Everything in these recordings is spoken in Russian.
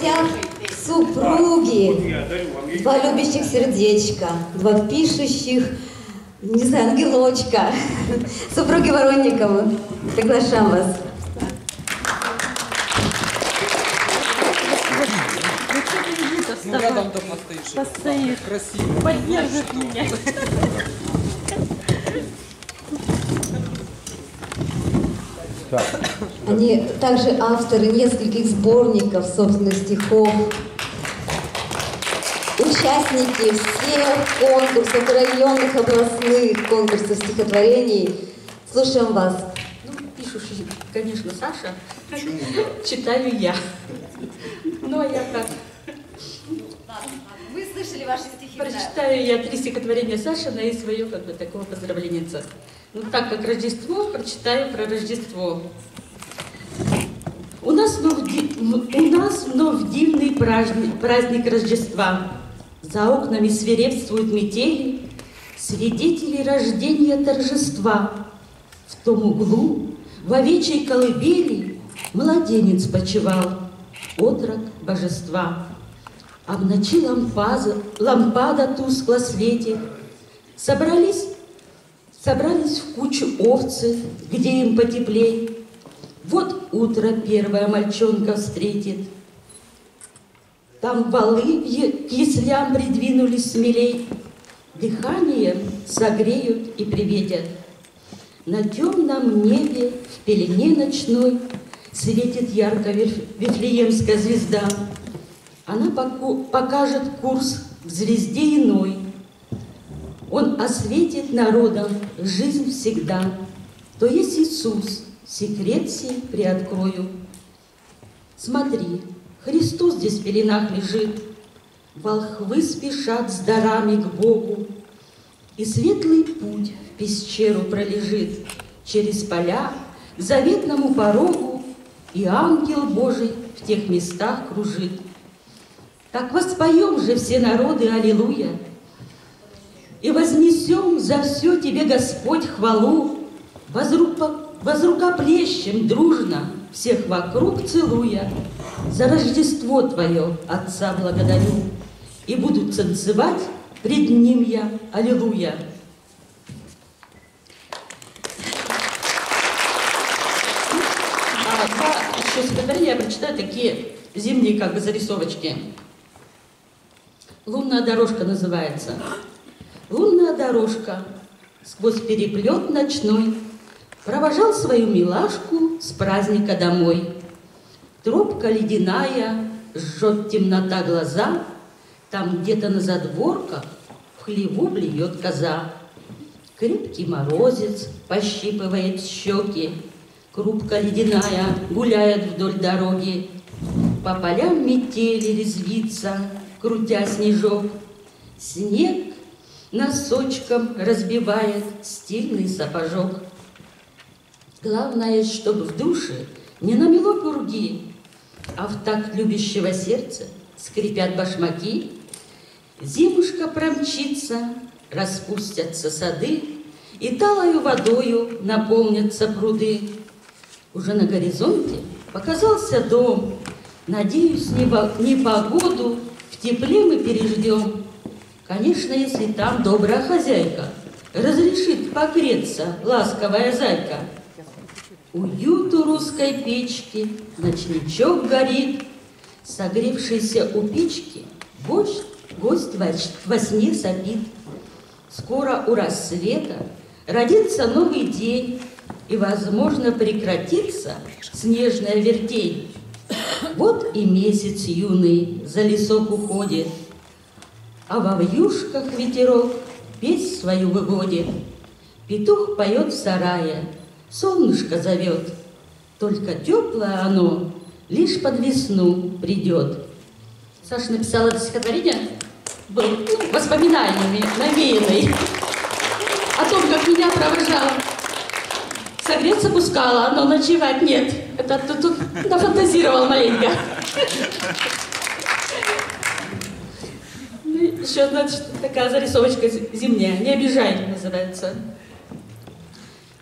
гостях супруги, два любящих сердечка, два пишущих, не знаю, ангелочка, супруги Воронниковы. Приглашаем вас. Ну, рядом-то постоишь. Постоит. Красиво. Поддержит меня. Они также авторы нескольких сборников собственных стихов, участники всех конкурсов, районных, областных конкурсов стихотворений. Слушаем вас. Ну, пишущий, конечно, Саша. Почему? Читаю я. Ну, а я как? Вы слышали ваши стихи? Прочитаю я 3 стихотворения Сашина и свое, как бы, такого поздравленница. Ну, так как Рождество, прочитаю про Рождество. У нас вновь дивный праздник Рождества. За окнами свирепствуют метели, свидетели рождения торжества. В том углу, в овечьей колыбели, младенец почивал, отрок божества. А в ночи лампада тускло светит. Собрались в кучу овцы, где им потеплей. Вот утро первая мальчонка встретит. Там валы к яслям придвинулись смелей, дыханием согреют и приветят. На темном небе в пелене ночной светит ярко Вифлеемская звезда. Она покажет курс к звезде иной. Он осветит народам жизнь всегда. То есть Иисус, секрет сей приоткрою. Смотри, Христос здесь в пеленах лежит, волхвы спешат с дарами к Богу, и светлый путь в пещеру пролежит через поля к заветному порогу, и ангел Божий в тех местах кружит. Так воспоем же все народы аллилуйя, и вознесем за все Тебе, Господь, хвалу, возрукоплещем дружно, всех вокруг целуя. За Рождество Твое, Отца, благодарю, и буду танцевать пред Ним я, аллилуйя. Два еще стихотворения я прочитаю, такие зимние как бы зарисовочки. «Лунная дорожка» называется. Лунная дорожка сквозь переплет ночной провожал свою милашку с праздника домой. Тропка ледяная, жжет темнота глаза, там где-то на задворках в хлеву блюет коза. Крепкий морозец пощипывает щеки, крупка ледяная гуляет вдоль дороги. По полям метели резвится, крутя снежок. Снег носочком разбивает стильный сапожок. Главное, чтобы в душе не намело пурги, а в такт любящего сердца скрипят башмаки. Зимушка промчится, распустятся сады, и талою водою наполнятся пруды. Уже на горизонте показался дом. Надеюсь, непогоду в тепле мы переждем. Конечно, если там добрая хозяйка разрешит погреться ласковая зайка. Уют у русской печки, ночничок горит, согревшийся у печки гость во сне сопит. Скоро у рассвета родится новый день, и, возможно, прекратится снежная вертень. Вот и месяц юный за лесок уходит, а во вьюшках ветерок песнь свою выводит. Петух поет в сарае, солнышко зовет, только теплое оно лишь под весну придет. Саша написала это стихотворение, был воспоминаниями навеянный о том, как меня провожала. Согреться пускала, но ночевать нет. Это тут нафантазировал маленько. Еще одна такая зарисовочка зимняя. «Не обижай» называется.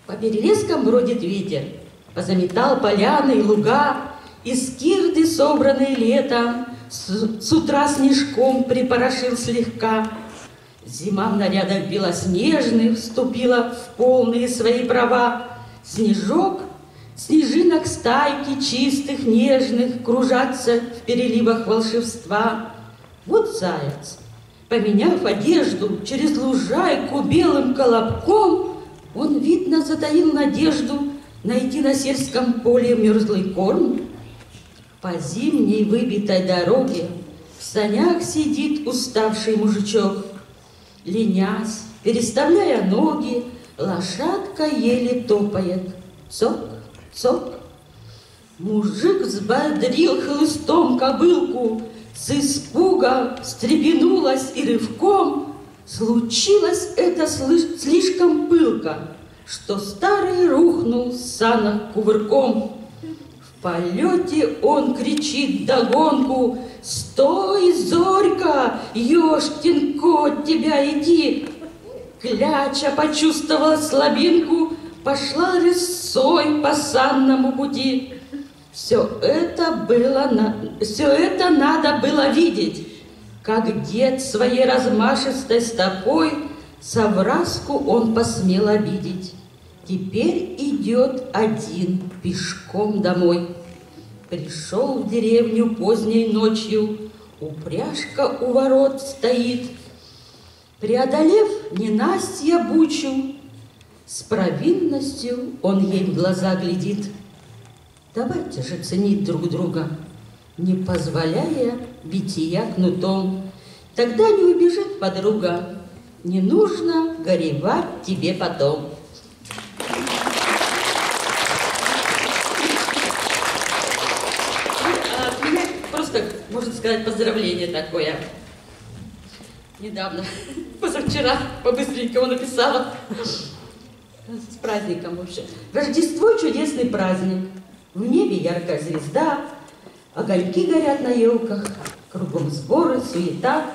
По перелескам бродит ветер, позаметал поляны и луга, из кирды, собранные летом, с утра снежком припорошил слегка. Зима в нарядах белоснежных вступила в полные свои права. Снежок, снежинок стайки чистых, нежных кружатся в переливах волшебства. Вот заяц, поменяв одежду, через лужайку белым колобком, он, видно, затаил надежду найти на сельском поле мерзлый корм. По зимней выбитой дороге в санях сидит уставший мужичок. Ленясь, переставляя ноги, лошадка еле топает. Цок, цок. Мужик взбодрил хлыстом кобылку, с испуга встрепенулась и рывком. Случилось это слишком пылко, что старый рухнул с санок кувырком. В полете он кричит вдогонку: «Стой, Зорька, ешкин кот, тебя иди!» Кляча почувствовала слабинку, пошла рысой по санному пути. Все это надо было видеть, как дед своей размашистой стопой совраску он посмел обидеть. Теперь идет один пешком домой. Пришел в деревню поздней ночью, упряжка у ворот стоит. Преодолев ненастье бучу, с провинностью он ей в глаза глядит. Давайте же ценить друг друга, не позволяя бития кнутом. Тогда не убежит подруга, не нужно горевать тебе потом. От меня просто, можно сказать, поздравление такое. Недавно, позавчера, по-быстренькому написала. С праздником вообще. Рождество — чудесный праздник. В небе яркая звезда, огоньки горят на елках, кругом сборы, суета.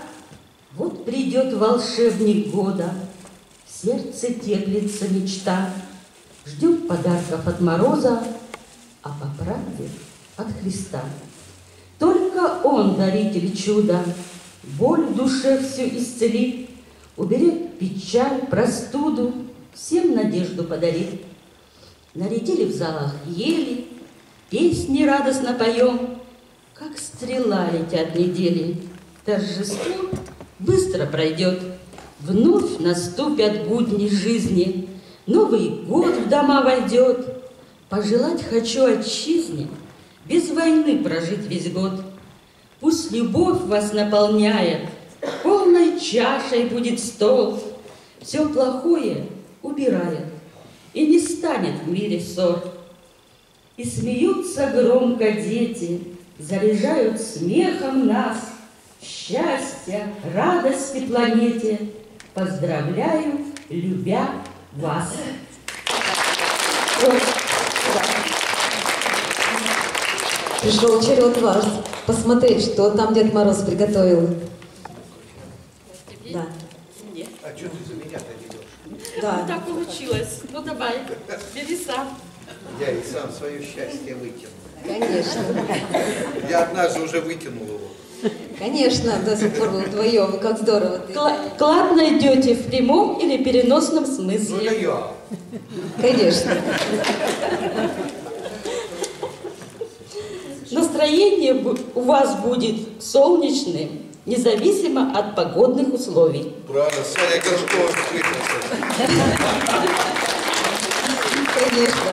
Вот придет волшебник года, в сердце теплится мечта. Ждем подарков от Мороза, а по правде от Христа. Только Он, даритель чуда, боль в душе всю исцелит, уберет печаль, простуду, всем надежду подарит. Нарядили в залах ели, песни радостно поем, как стрела летят недели. Торжество быстро пройдет, вновь наступят будни жизни, Новый год в дома войдет. Пожелать хочу отчизне без войны прожить весь год. Пусть любовь вас наполняет, полной чашей будет стол, все плохое убирает, и не станет в мире ссор. И смеются громко дети, заряжают смехом нас. Счастья, радости планете, поздравляю, любя вас. Пришел черед вас посмотреть, что там Дед Мороз приготовил. Да. Нет. А что ты за меня-то ведешь? Да. Ну, так получилось. Ну, давай, бери сам. Я и сам свое счастье вытянул. Конечно. Я однажды уже вытянул его. Конечно, до сих пор вы вдвоем. Как здорово ты. Клад найдете в прямом или переносном Ну смысле. это я. Конечно. Настроение у вас будет солнечным, независимо от погодных условий. Правда, Саня Горшков встретился. Конечно.